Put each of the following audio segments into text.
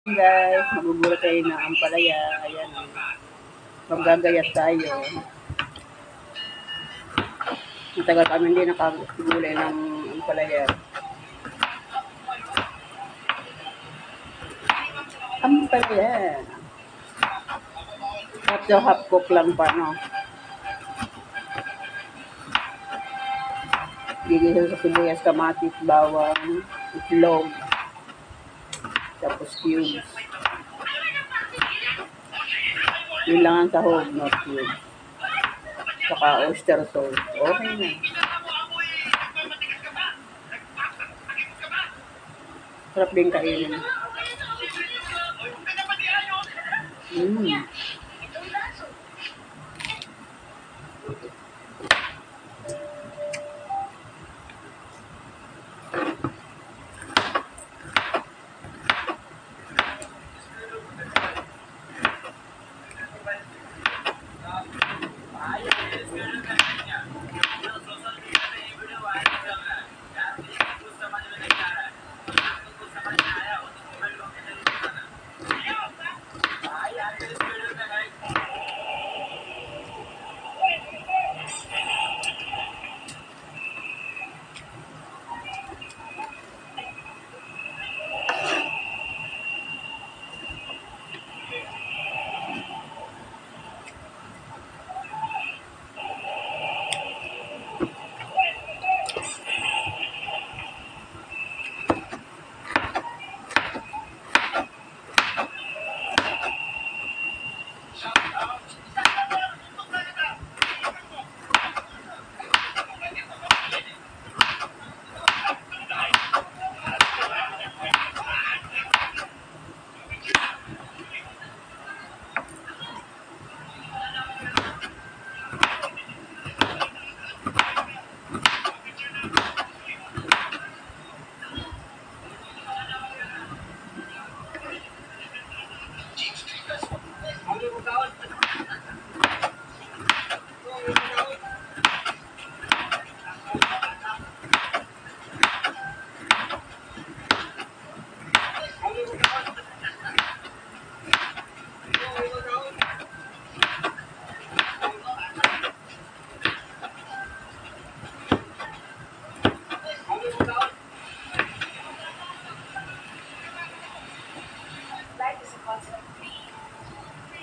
Guys, magugulat tayo ng ampalaya. Ayan, magagayat tayo. Matagal kami hindi nakagulay ng ampalaya. Ampalaya. Half cook lang pa, no? Gigisa sa sibuyas, kamatis, bawang, itlog, tapos cubes. Yun lang ang sahog, not cubes. Saka oyster sauce. Okay na. Sarap din kainin.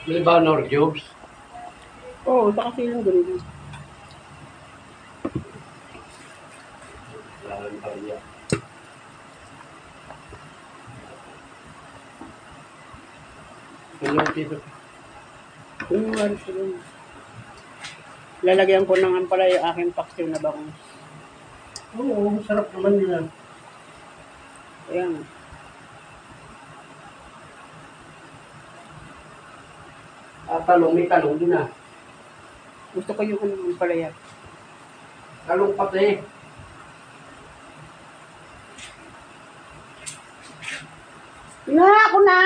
May ba nor jobs? Oo, baka silang ganun. Lalagyan ko ng ampalaya yung aking paksiw na bangus. Oo, sarap naman yun. Ayan. Talong, may talong din ah. Gusto ko yung ampalaya. Talong pati. Ako na!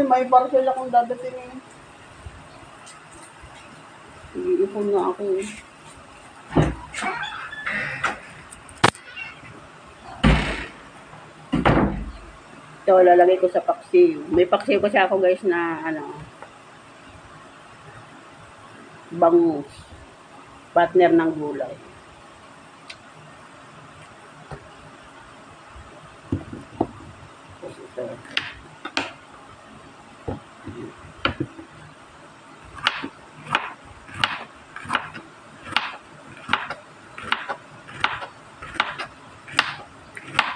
May parcel akong dadating eh. Iipon nga ako eh. Ito, lalagay ko sa paksiw. May paksiw kasi ako guys na bangus. Partner ng gulay. Ito.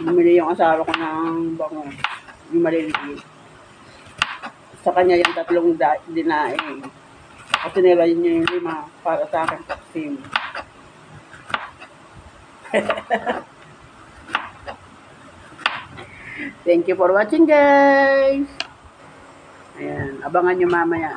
Bumili yung asawa ko ng bangus. Yung maliliit. Sa kanya yung 3 dinaing. Kasi nila yun yung 5 para sa akin paksiw. Thank you for watching guys. Ayan, abangan nyo mamaya.